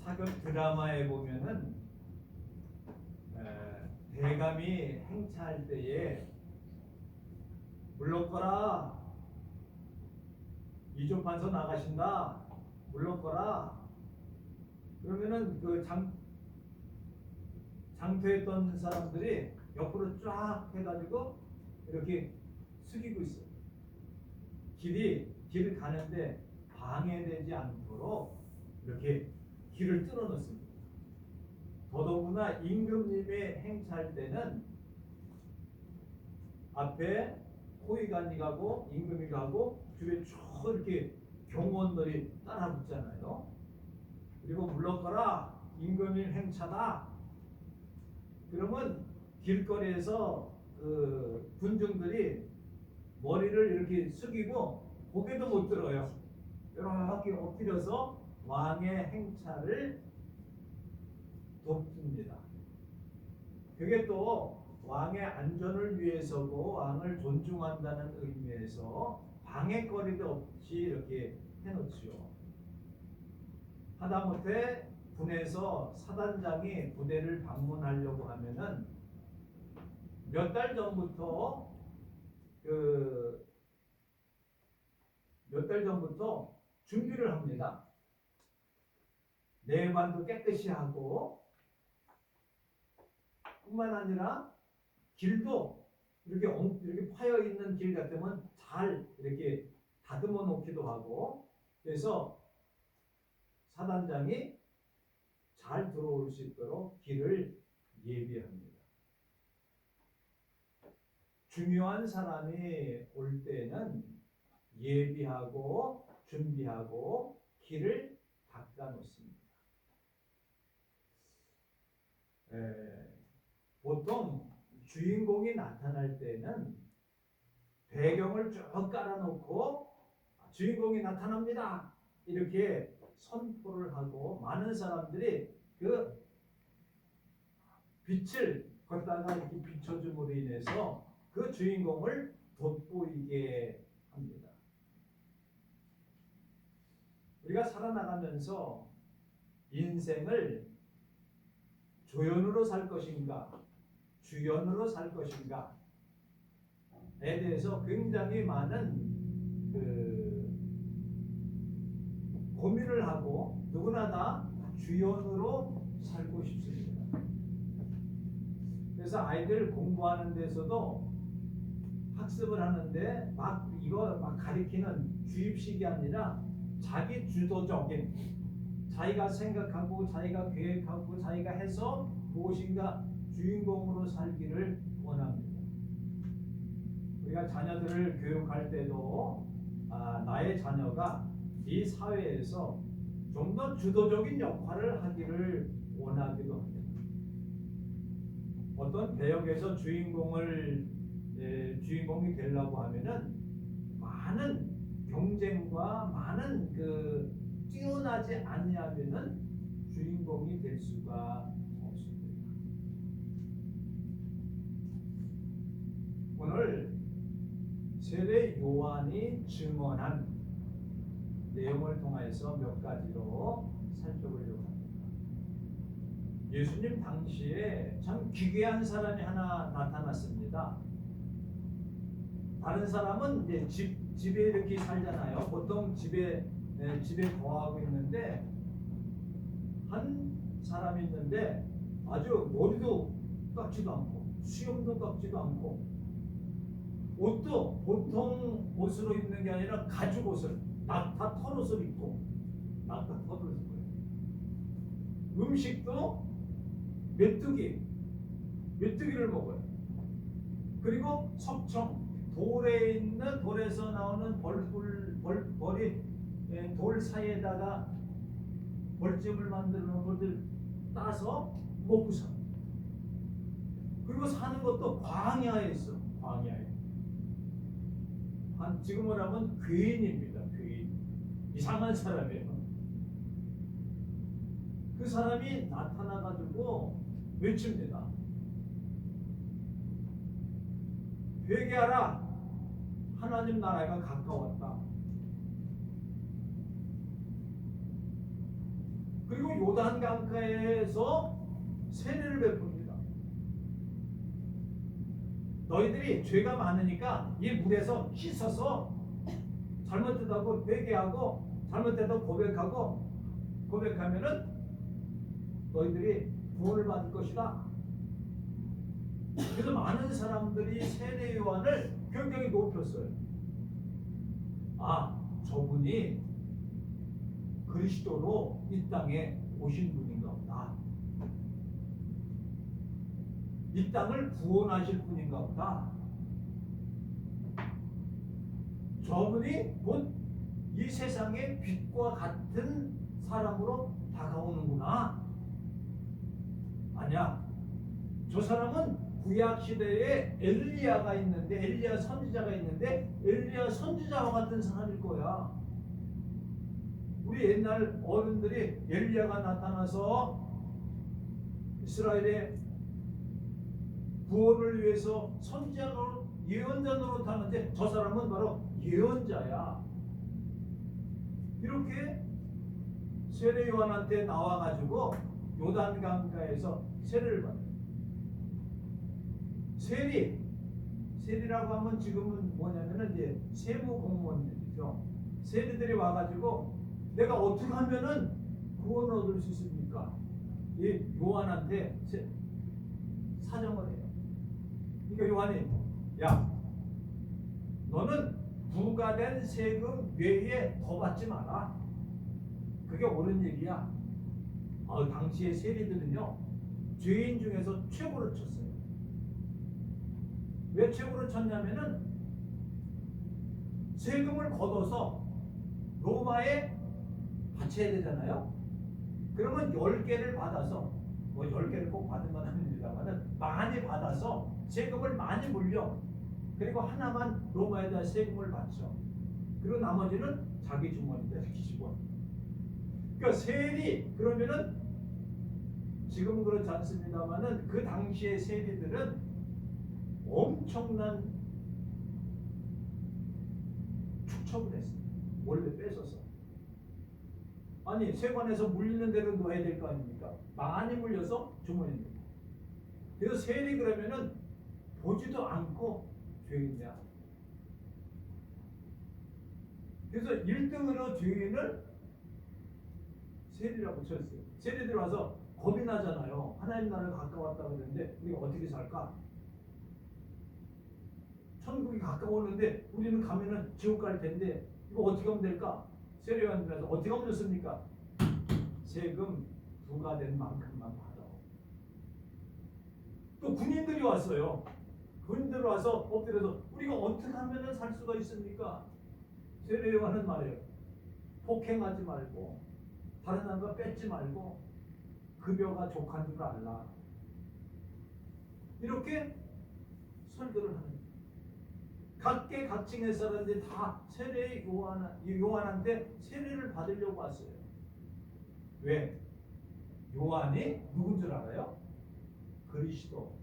사극 드라마에 보면은 대감이 행차할 때에 물러거라, 이조판서 나가신다, 물러거라. 그러면은 그 장퇴했던 사람들이 옆으로 쫙 해가지고 이렇게 숙이고 있어요. 길을 가는데 방해되지 않도록 이렇게 길을 뚫어 놓습니다. 더더구나 임금님의 행차할 때는 앞에 호위관이 가고 임금이 가고 뒤에 쭉 이렇게 경호원들이 따라 붙잖아요. 그리고 물러거라, 임금님 행차다. 그러면 길거리에서 그 군중들이 머리를 이렇게 숙이고 고개도 못 들어요. 이렇게 엎드려서 왕의 행차를 돕습니다. 그게 또 왕의 안전을 위해서고 왕을 존중한다는 의미에서 방해거리도 없이 이렇게 해놓지요. 하다못해 군에서 사단장이 부대를 방문하려고 하면은 몇 달 전부터 준비를 합니다. 내관도 깨끗이 하고 뿐만 아니라 길도 이렇게 파여 있는 길 같으면 잘 이렇게 다듬어 놓기도 하고, 그래서 사단장이 잘 들어올 수 있도록 길을 예비합니다. 중요한 사람이 올 때는 예비하고 준비하고 길을 닦아 놓습니다. 보통 주인공이 나타날 때는 배경을 쭉 깔아놓고 주인공이 나타납니다 이렇게 선포를 하고 많은 사람들이 그 빛을 걷다가 이렇게 비춰줌으로 인해서 그 주인공을 돋보이게 합니다. 우리가 살아나가면서 인생을 조연으로 살 것인가 주연으로 살 것인가에 대해서 굉장히 많은 고민을 하고 누구나 다 주연으로 살고 싶습니다. 그래서 아이들 공부하는 데서도 학습을 하는데 막 가리키는 주입식이 아니라 자기 주도적인, 자기가 생각하고 자기가 계획하고 자기가 해서 무엇인가 주인공으로 살기를 원합니다. 우리가 자녀들을 교육할 때도 나의 자녀가 이 사회에서 좀 더 주도적인 역할을 하기를 원하기도 합니다. 어떤 배역에서 주인공이 되려고 하면은 많은 경쟁과 많은 뛰어나지 아니하면은 주인공이 될 수가 없습니다. 오늘 세례 요한이 증언한 내용을 통해서 몇 가지로 살펴보려고 합니다. 예수님 당시에 참 기괴한 사람이 하나 나타났습니다. 다른 사람은 이제 집에 이렇게 살잖아요. 보통 집에 거하고 있는데 한 사람이 있는데 아주 머리도 깎지도 않고 수염도 깎지도 않고 옷도 보통 옷으로 입는 게 아니라 가죽 옷을 낙타 털옷을 입고 낙타 털옷을 입고요. 음식도 메뚜기를 먹어요. 그리고 석청 돌에서 나오는 벌이 돌 사이에다가 벌집을 만들어 놓은 것들 따서 먹고 사. 그리고 사는 것도 광야에 있어. 광야에. 지금으로 하면 괴인입니다. 괴인. 이상한 사람이에요. 그 사람이 나타나가지고 외칩니다. 회개하라. 하나님 나라가 가까웠다. 그리고 요단 강가에서 세례를 베풉니다. 너희들이 죄가 많으니까 이 물에서 씻어서 잘못됐다고 회개하고 잘못됐다고 고백하면은 너희들이 구원을 받을 것이다. 그래서 많은 사람들이 세례 요한을 굉장히 높였어요. 아, 저분이 그리스도로 이 땅에 오신 분인가 보다. 이 땅을 구원하실 분인가 보다. 저분이 곧 이 세상의 빛과 같은 사람으로 다가오는구나. 아니야. 저 사람은 구약 시대에 엘리야가 있는데, 엘리야 선지자가 있는데 엘리야 선지자와 같은 사람일 거야. 우리 옛날 어른들이 엘리야가 나타나서 이스라엘의 구원을 위해서 선지자로 예언자 노릇하는데 저 사람은 바로 예언자야. 이렇게 세례 요한한테 나와가지고 요단 강가에서 세례를 받아요. 세리라고 하면 지금은 뭐냐면은 이제 세무 공무원들이죠. 세리들이 와가지고 내가 어떻게 하면은 구원을 얻을 수 있습니까? 이 요한한테 사정을 해요. 그러니까 요한이, 야, 너는 부과된 세금 외에 더 받지 마라. 그게 옳은 얘기야. 당시의 세리들은요, 죄인 중에서 최고를 쳤어요. 왜 최고를 쳤냐면은 세금을 걷어서 로마에 바쳐야 되잖아요. 그러면 10개를 받아서, 뭐 10개를 꼭 받은 건 아닙니다만은 많이 받아서 세금을 많이 물려. 그리고 하나만 로마에다 세금을 바쳐. 그리고 나머지는 자기 주머니에 끼시고. 그러니까 세리, 그러면은 지금은 그렇지 않습니다만은 그 당시의 세리들은 엄청난 축척을 했어요. 원래 뺏어서. 아니, 세관에서 물리는 대로 놓아야 될 거 아닙니까? 많이 물려서 주머니에. 그래서 세리 그러면은 보지도 않고 죄인이야. 그래서 1등으로 죄인을 세리라고 쳤어요. 세리들이 와서 겁이 나잖아요. 하나님 나라를 가까웠다 그러는데 우리가 어떻게 살까? 천국이 가까웠는데 우리는 가면은 지옥 갈 텐데 이거 어떻게 하면 될까? 세례 요한들한테 어떻게 하면 좋습니까? 세금 부과된 만큼만 받아. 또 군인들이 왔어요. 군인들이 와서 엎드려서 우리가 어떻게 하면 살 수가 있습니까? 세례 요한은 말이에요. 폭행하지 말고 다른 사람과 뺏지 말고 급여가 족한 줄 알라. 이렇게 설교를 하는 거예요. 각계각층의 사람들이 다 세례 요한한테 세례를 받으려고 왔어요. 왜? 요한이 누군 줄 알아요? 그리스도.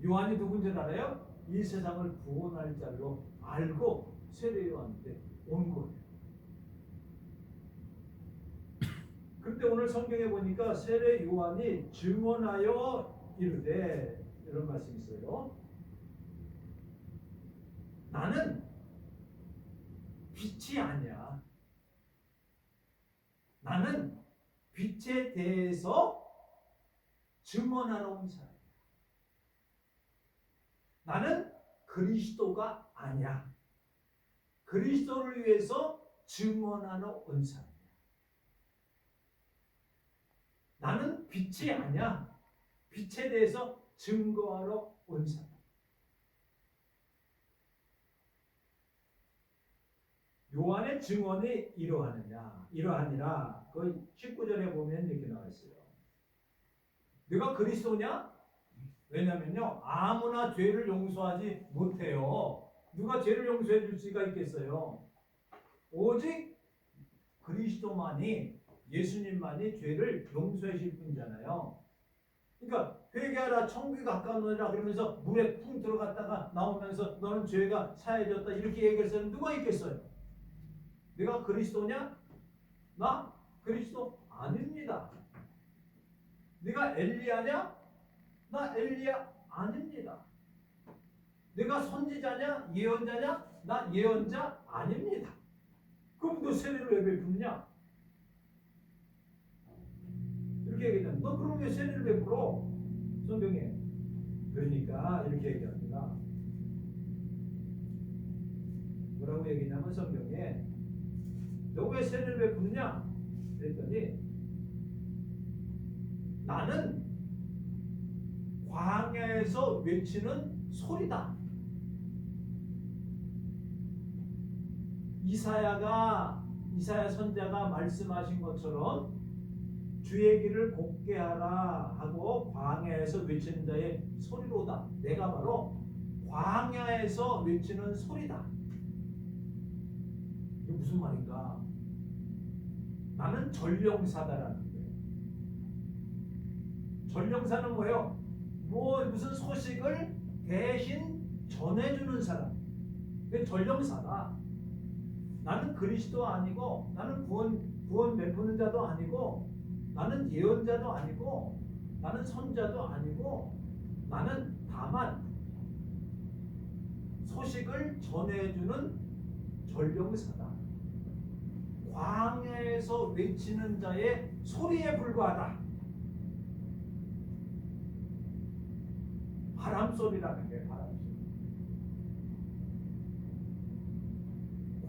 요한이 누군 줄 알아요? 이 세상을 구원할 자로 알고 세례 요한한테 온 거예요. 그런데 오늘 성경에 보니까 세례 요한이 증언하여 이르되 이런 말씀이 있어요. 나는 빛이 아니야. 나는 빛에 대해서 증언하러 온 사람이야. 나는 그리스도가 아니야. 그리스도를 위해서 증언하러 온 사람이야. 나는 빛이 아니야. 빛에 대해서 증거하러 온 사람. 요한의 증언이 이러하니라. 그 19절에 보면 이렇게 나와 있어요. 네가 그리스도냐? 왜냐면요, 아무나 죄를 용서하지 못해요. 누가 죄를 용서해 줄 수가 있겠어요? 오직 그리스도만이, 예수님만이 죄를 용서해 주실 분이잖아요. 그러니까 회개하라, 천국이 가까우니라 그러면서 물에 풍 들어갔다가 나오면서 너는 죄가 사해졌다 이렇게 얘기할 사람 누가 있겠어요? 내가 그리스도냐? 나 그리스도 아닙니다. 네가 엘리야냐? 나 엘리야 아닙니다. 내가 선지자냐? 예언자냐? 나 예언자 아닙니다. 그럼 너 세례를 왜 베푸느냐? 이렇게 얘기하면 너 그럼 왜 세례를 베풀어? 성경에. 그러니까 이렇게 얘기합니다. 뭐라고 얘기냐면 성경에 너 왜 세례를 베푸느냐? 그랬더니 나는 광야에서 외치는 소리다. 이사야 선자가 말씀하신 것처럼 주의 길을 곱게 하라 하고 광야에서 외치는 자의 소리로다. 내가 바로 광야에서 외치는 소리다. 이게 무슨 말인가? 나는 전령사다라는 거예요. 전령사는 뭐예요? 무슨 소식을 대신 전해주는 사람. 그게 전령사다. 나는 그리스도 아니고, 나는 구원 베푸는 자도 아니고, 나는 예언자도 아니고, 나는 선자도 아니고, 나는 다만 소식을 전해주는 전령사다. 광야에서 외치는 자의 소리에 불과하다. 바람소리라는 게 바람소리.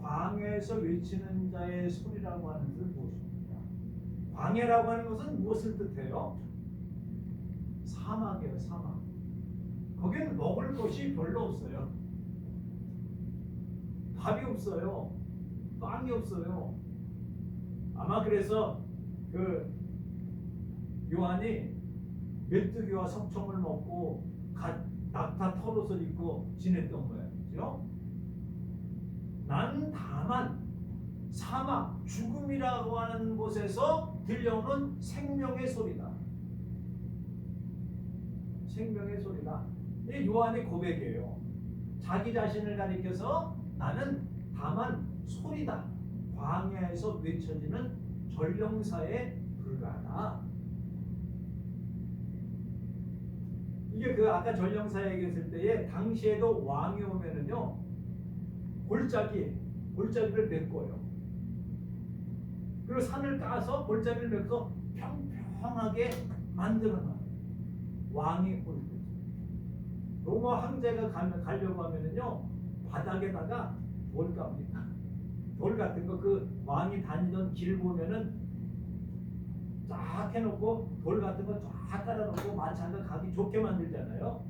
광야에서 외치는 자의 소리라고 하는 것은 무엇입니까? 광야라고 하는 것은 무엇을 뜻해요? 사막이에요, 사막. 거기는 먹을 것이 별로 없어요. 밥이 없어요. 빵이 없어요. 아마 그래서 그 요한이 메뚜기와 석청을 먹고 낙타 털옷을 입고 지냈던 거예요. 그죠? 난 다만 사막, 죽음이라고 하는 곳에서 들려오는 생명의 소리다. 생명의 소리다. 이 요한의 고백이에요. 자기 자신을 가리켜서 나는 다만 소리다. 광야에서 외쳐지는 전령사에 불과하다. 이게 그 아까 전령사 얘기했을 때에 당시에도 왕이 오면은요 골짜기를 메꿔요. 그리고 산을 까서 골짜기를 메꿔서 평평하게 만들어놔요. 왕이 올 때. 로마 황제가 가려고 하면은요 바닥에다가 돌 갑니다. 돌 같은 거 그 왕이 다니던 길 보면은 쫙 해놓고 돌 같은 거 쫙 깔아놓고 마차가 가기 좋게 만들잖아요.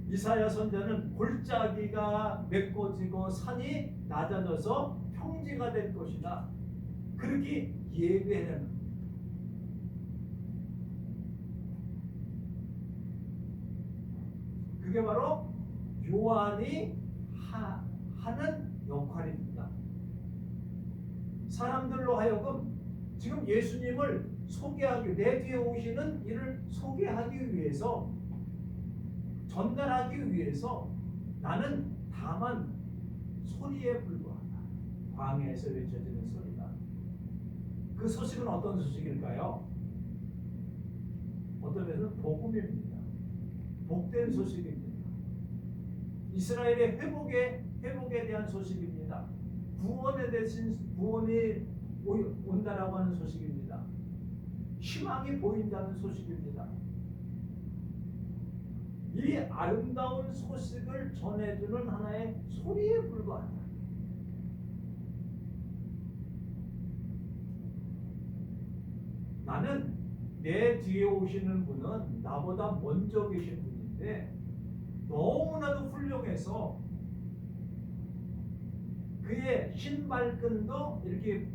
이사야 선자는 골짜기가 메꿔지고 산이 낮아져서 평지가 될 것이다. 그렇게 예배하는. 그게 바로 요한이 하는 역할입니다. 사람들로 하여금 지금 예수님을 소개하기, 내 뒤에 오시는 이를 소개하기 위해서, 전달하기 위해서 나는 다만 소리에 불과하다. 광야에서 외쳐지는 소리다. 그 소식은 어떤 소식일까요? 어떤 면에서는 복음입니다. 복된 소식입니다. 이스라엘의 회복에 대한 소식입니다. 구원이 온다라고 하는 소식입니다. 희망이 보인다는 소식입니다. 이 아름다운 소식을 전해주는 하나의 소리에 불과하다. 나는 내 뒤에 오시는 분은 나보다 먼저 계신 분인데 너무나도 훌륭해서 그의 신발끈도 이렇게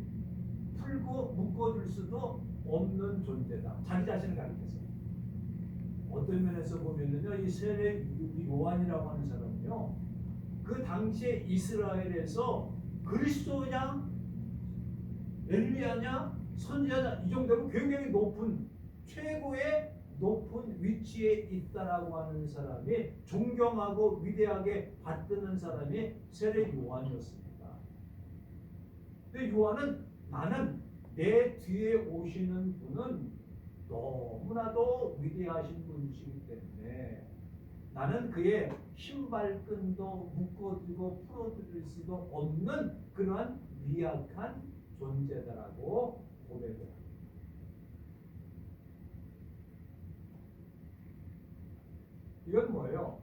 풀고 묶어줄 수도 없는 존재다. 자기 자신을 가리켜서. 어떤 면에서 보면은요, 이 세례 요한이라고 하는 사람은요, 그 당시에 이스라엘에서 그리스도냐, 엘리야냐, 선지자냐 이 정도로 굉장히 높은 최고의 높은 위치에 있다라고 하는 사람이 존경하고 위대하게 받드는 사람이 세례 요한이었습니다. 근데 요한은 나는 내 뒤에 오시는 분은 너무나도 위대하신 분이시기 때문에 나는 그의 신발끈도 묶어두고 풀어드릴 수도 없는 그러한 미약한 존재다라고 고백을 합니다. 이건 뭐예요?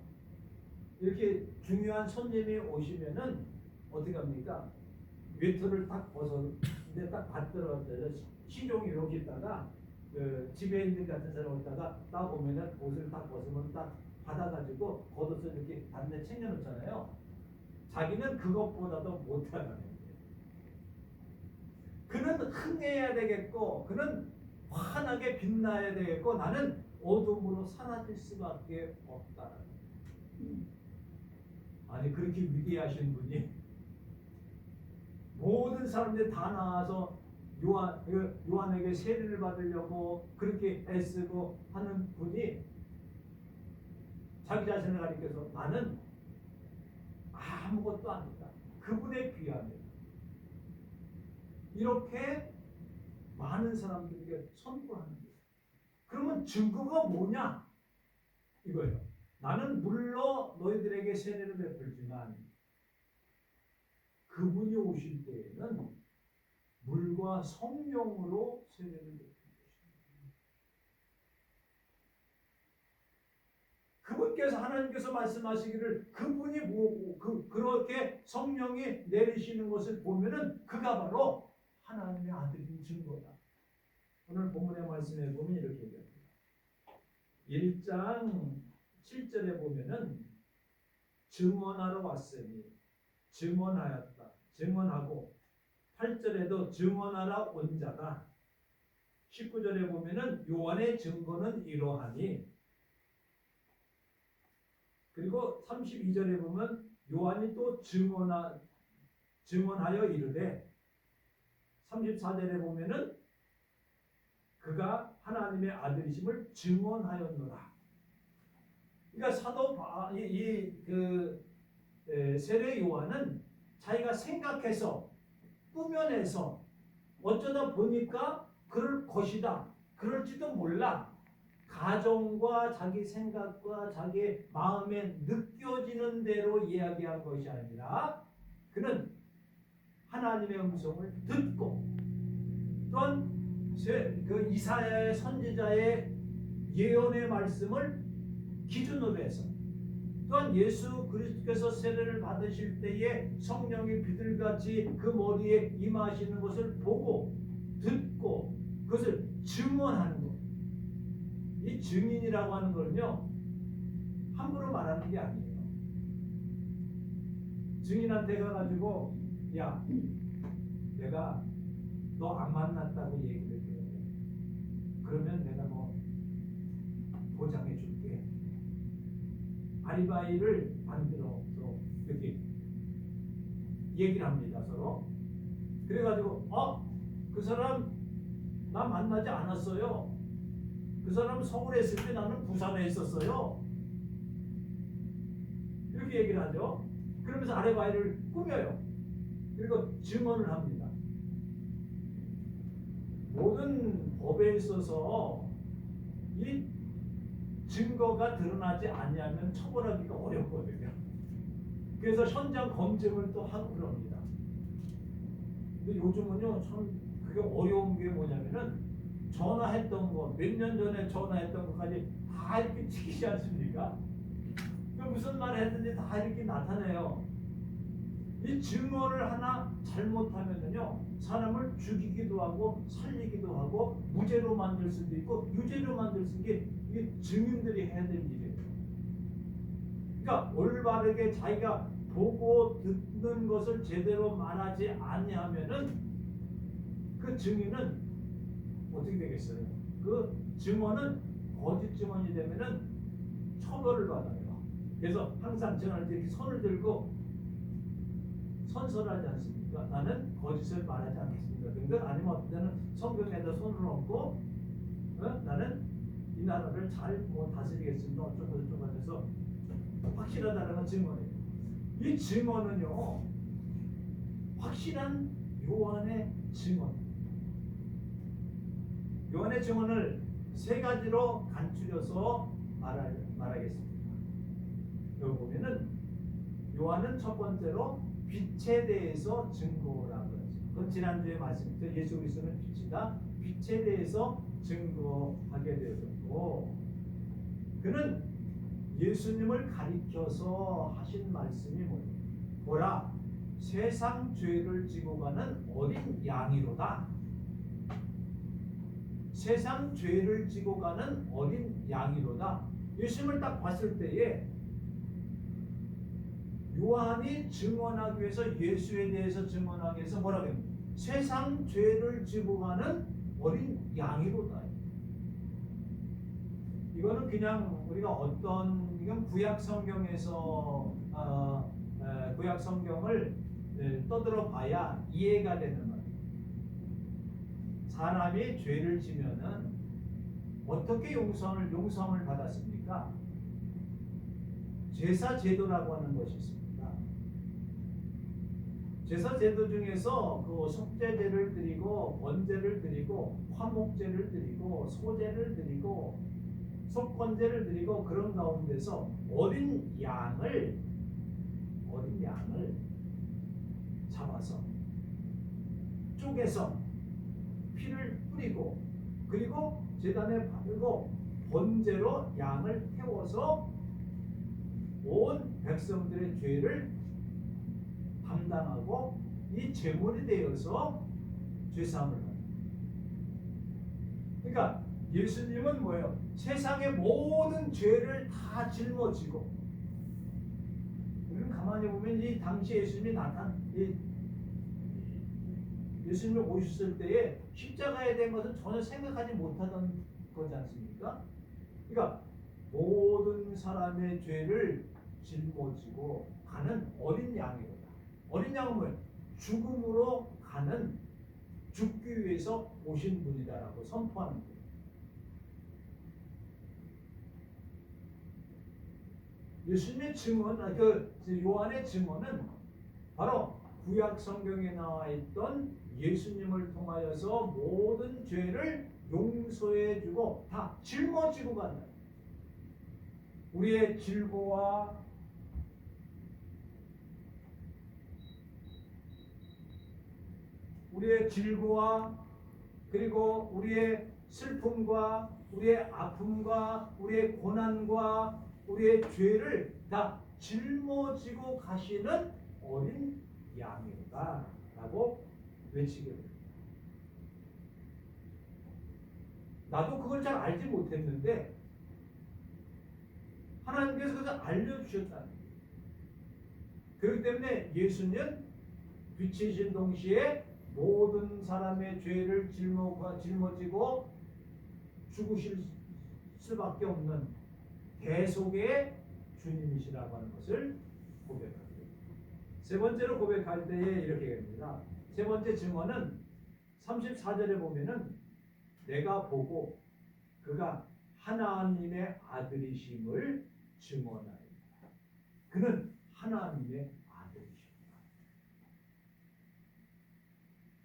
이렇게 중요한 손님이 오시면은 어떻게 합니까? 외투를 딱 벗었는데 딱 받들어져서 시종이 이렇게 있다가 그 지배인들 같은 사람 있다가 딱 오면은 옷을 딱 벗으면 딱 받아가지고 걷어서 이렇게 단내 챙겨놓잖아요. 자기는 그것보다도 못하다는 거예요. 그는 흥해야 되겠고 그는 환하게 빛나야 되겠고 나는 어둠으로 사라질 수밖에 없다는 거예요. 아니 그렇게 위대하신 분이 모든 사람들이 다 나와서 요한에게 세례를 받으려고 그렇게 애쓰고 하는 분이 자기 자신을 가리켜서 나는 아무것도 아니다. 그분의 귀함이다. 이렇게 많은 사람들에게 선포하는 거예요. 그러면 증거가 뭐냐? 이거예요. 나는 물로 너희들에게 세례를 베풀지만 그분이 오실 때에는 물과 성령으로 세례를 베풀 것입니다. 그분께서 하나님께서 말씀하시기를 그분이 뭐고 그렇게 성령이 내리시는 것을 보면은 그가 바로 하나님의 아들인 증거다. 오늘 본문의 말씀에 보면 이렇게 얘기합니다. 1장 7절에 보면은 증언하러 왔으니 증언하였다. 증언하고 8절에도 증언하러 온 자다. 19절에 보면은 요한의 증거는 이러하니 그리고 32절에 보면 요한이 또 증언하여 이르되 34절에 보면은 그가 하나님의 아들이심을 증언하였노라. 그러니까 사도 세례 요한은 자기가 생각해서 꾸며내서 어쩌다 보니까 그럴 것이다. 그럴지도 몰라. 가정과 자기 생각과 자기 마음에 느껴지는 대로 이야기한 것이 아니라 그는 하나님의 음성을 듣고 또한 그 이사야의 선지자의 예언의 말씀을 기준으로 해서 또한 예수 그리스도께서 세례를 받으실 때에 성령이 비둘같이 그 머리에 임하시는 것을 보고 듣고 그것을 증언하는 것. 이 증인이라고 하는 거는요 함부로 말하는 게 아니에요. 증인한테 가가지고 야 내가 너 안 만났다고 얘기를 해. 그러면 내가 뭐 보장해 줄게. 아리바이를 만들어서 이렇게 얘기를 합니다 서로. 그래가지고 그 사람 나 만나지 않았어요. 그 사람 서울에 있을 때 나는 부산에 있었어요. 이렇게 얘기를 하죠. 그러면서 아리바이를 꾸며요. 그리고 증언을 합니다. 모든 법에 있어서 이 증거가 드러나지 않으면 처벌하기가 어렵거든요. 그래서 현장 검증을 또 하고 그럽니다. 근데 요즘은요 참 그게 어려운 게 뭐냐면은 전화했던 거 몇 년 전에 전화했던 것까지 다 이렇게 찍히지 않습니까? 그 무슨 말을 했는지 다 이렇게 나타내요. 이 증언을 하나 잘못하면은요 사람을 죽이기도 하고 살리기도 하고 무죄로 만들 수도 있고 유죄로 만들 수 있게 이게 증인들이 해야 될 일이에요. 그러니까 올바르게 자기가 보고 듣는 것을 제대로 말하지 아니하면은 그 증인은 어떻게 되겠어요? 그 증언은 거짓 증언이 되면은 처벌을 받아요. 그래서 항상 저는 이렇게 손을 들고 선서하지 않습니까? 나는 거짓을 말하지 않겠습니다. 그러니까 아니면 어떤 때는 성경에다 손을 얹고 나는 이 나라를 잘 다스리겠습니다. 어쩌고 저쩌고 해서 확실하다는 증언이에요. 이 증언은요 확실한 요한의 증언. 요한의 증언을 세 가지로 간추려서 말하겠습니다. 여기 보면은 요한은 첫 번째로 빛에 대해서 증거라고 하죠. 그건 지난주에 말씀드렸죠. 예수 그리스도는 빛이다. 빛에 대해서 증거하게 되었고, 그는 예수님을 가리켜서 하신 말씀이 뭐라? 세상 죄를 지고 가는 어린 양이로다. 세상 죄를 지고 가는 어린 양이로다. 예수님을 딱 봤을 때에 요한이 증언하기 위해서, 예수에 대해서 증언하기 위해서 뭐라고 해요? 세상 죄를 지고 가는 어린 양이로다. 이거는 그냥 우리가 이건 구약 성경에서 구약 성경을 떠들어 봐야 이해가 되는 말이에요. 사람이 죄를 지면은 어떻게 용서를 받았습니까? 제사 제도라고 하는 것이 있습니다. 제사 제도 중에서 그 속죄제를 드리고 번제를 드리고 화목제를 드리고 소제를 드리고 속건제를 드리고, 그런 가운데서 어린 양을 잡아서 쪼개서 피를 뿌리고, 그리고 제단에 바르고 번제로 양을 태워서 온 백성들의 죄를 담당하고 이 제물이 되어서 죄사함을 받는. 그러니까 예수님은 뭐예요? 세상의 모든 죄를 다 짊어지고, 우리는 가만히 보면 이 당시 예수님이 오셨을 때에 십자가에 대한 것은 전혀 생각하지 못하던 거지 않습니까? 그러니까 모든 사람의 죄를 짊어지고 가는 어린 양이로다. 어린 양은 뭐예요? 죽음으로 가는, 죽기 위해서 오신 분이다라고 선포하는 거예요. 예수님의 증언, 요한의 증언은 바로 구약 성경에 나와 있던 예수님을 통하여서 모든 죄를 용서해주고 다 짊어지고 간다. 우리의 질고와 그리고 우리의 슬픔과 우리의 아픔과 우리의 고난과 우리의 죄를 다 짊어지고 가시는 어린 양이다 라고 외치게 됩니다. 나도 그걸 잘 알지 못했는데 하나님께서 그것을 알려주셨다는 거예요. 그렇기 때문에 예수는 빛이신 동시에 모든 사람의 죄를 짊어지고 죽으실 수밖에 없는 대속의 주님이시라고 하는 것을 고백합니다. 세 번째로 고백할 때에 이렇게 됩니다. 세 번째 증언은 34절에 보면은 내가 보고 그가 하나님의 아들이심을 증언하리라. 그는 하나님의 아들이십니다.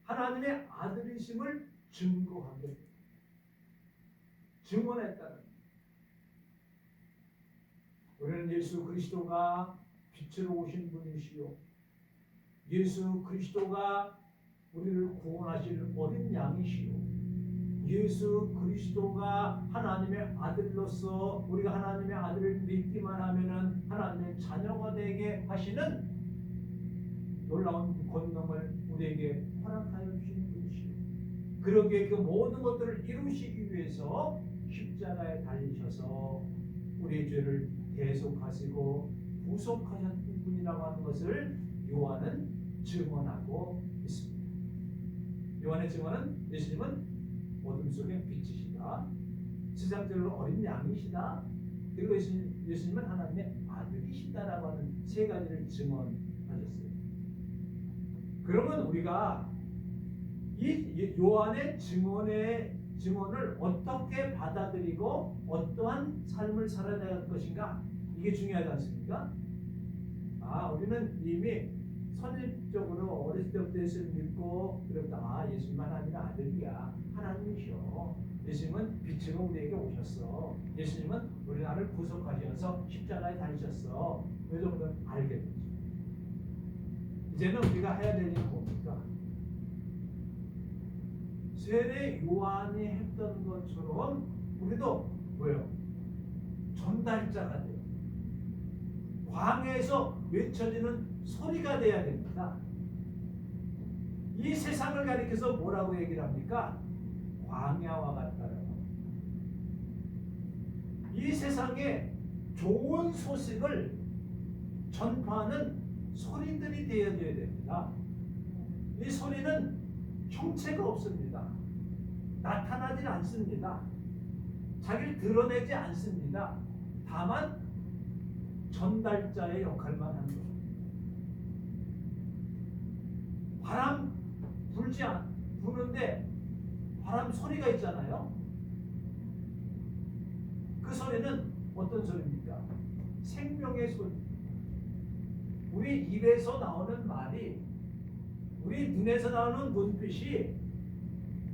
하나님의 아들이심을 증거하게 증언했다는. 우리는 예수 그리스도가 빛으로 오신 분이시요, 예수 그리스도가 우리를 구원하실 어린 양이시요, 예수 그리스도가 하나님의 아들로서 우리가 하나님의 아들을 믿기만 하면은 하나님의 자녀가 되게 하시는 놀라운 권능을 우리에게 허락하여 주신 분이시요, 그러기에 그 모든 것들을 이루시기 위해서 십자가에 달리셔서 우리의 죄를 대속하시고 구속하셨던 분이라고 하는 것을 요한은 증언하고 있습니다. 요한의 증언은 예수님은 어둠 속의 빛이시다, 세상적으로 어린 양이시다, 그리고 예수님은 하나님의 아들이시다라고 하는 세 가지를 증언하셨어요. 그러면 우리가 이 요한의 증언을 어떻게 받아들이고 어떠한 삶을 살아야 될 것인가, 이게 중요하지 않습니까? 우리는 이미 선입적으로 어렸을 때부터 예수를 믿고 그랬다. 아, 예수님 하나님의 아들이야. 하나님이셔. 예수님은 빛으로 우리에게 오셨어. 예수님은 우리 나를 구속하셔서 십자가에 달리셨어. 이 정도는 알게 되죠. 이제는 우리가 해야 될 일은 뭡니까? 세례 요한이 했던 것처럼 우리도 뭐예요? 전달자가 돼요. 광야에서 외쳐지는 소리가 돼야 됩니다. 이 세상을 가리켜서 뭐라고 얘기를 합니까? 광야와 같다라고. 이 세상에 좋은 소식을 전파하는 소리들이 되어져야 됩니다. 이 소리는 형체가 없습니다. 나타나질 않습니다. 자기를 드러내지 않습니다. 다만 전달자의 역할만 하는 거예요. 바람 부는데 바람 소리가 있잖아요. 그 소리는 어떤 소리입니까? 생명의 소리. 우리 입에서 나오는 말이, 우리 눈에서 나오는 눈빛이,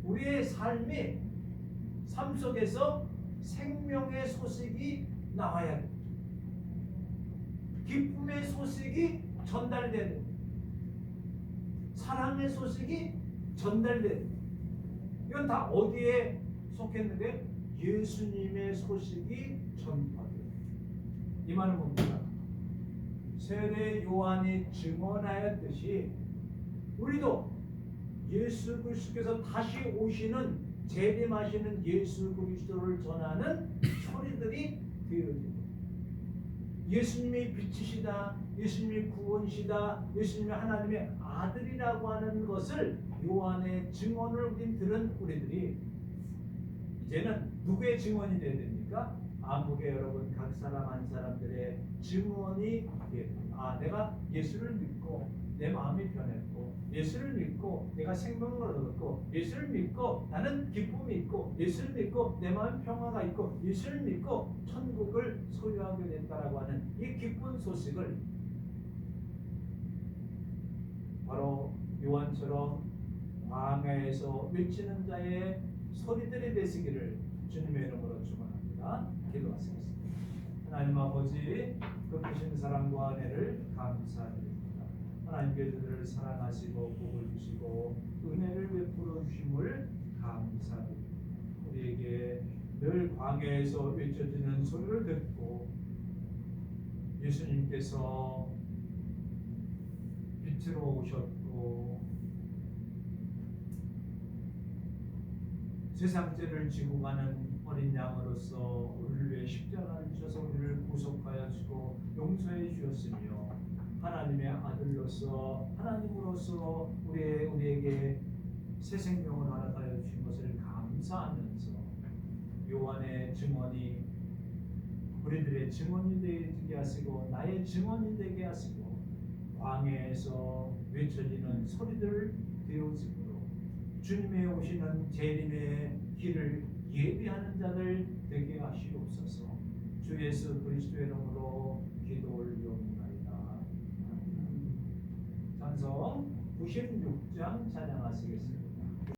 우리의 삶이, 삶 속에서 생명의 소식이 나와야 돼요. 기쁨의 소식이 전달돼야 돼요. 사랑의 소식이 전달돼야 돼요. 이건 다 어디에 속했는데? 예수님의 소식이 전파돼요. 이 말은 뭡니까? 세례 요한이 증언하였듯이 우리도 예수 그리스도께서 다시 오시는, 재림하시는 예수 그리스도를 전하는 소리들이 되어집니다. 예수님이 빛이시다, 예수님이 구원이시다, 예수님이 하나님의 아들이라고 하는 것을 요한의 증언을 우린 들은 우리들이 이제는 누구의 증언이 되어야 됩니까? 한국의 여러분 각 사람 한 사람들의 증언이 아, 내가 예수를 믿고 내 마음이 변했고, 예수를 믿고 내가 생명을 얻었고, 예수를 믿고 나는 기쁨이 있고, 예수를 믿고 내 마음 평화가 있고, 예수를 믿고 천국을 소유하게 됐다라고 하는 이 기쁜 소식을 바로 요한처럼 광야에서 외치는 자의 소리들이 되시기를 주님의 이름으로 축원합니다. 기도하시겠습니다. 하나님 아버지, 그 크신 사랑과 은혜를 감사드립니다. 하나님께 저들을 사랑하시고 복을 주시고 은혜를 베풀어 주심을 감사드립니다. 우리에게 늘 광야에서 외쳐지는 소리를 듣고 예수님께서 빛으로 오셨고 세상 죄를 지고 가는 어린 양으로서 우리를 위해 십자가를 지셔서 우리를 구속하여 주고 용서해 주셨으며, 하나님의 아들로서 하나님으로서 우리에게 새 생명을 허락하여 주신 것을 감사하면서 요한의 증언이 우리들의 증언이 되게 하시고 나의 증언이 되게 하시고 광야에서 외쳐지는 소리들을 되어지므로 주님의 오시는 재림의 길을 예비하는 자들 되게 하시옵소서. 주 예수 그리스도의 이름으로 기도 올려옵나이다. 찬송 96장 찬양하시겠습니다.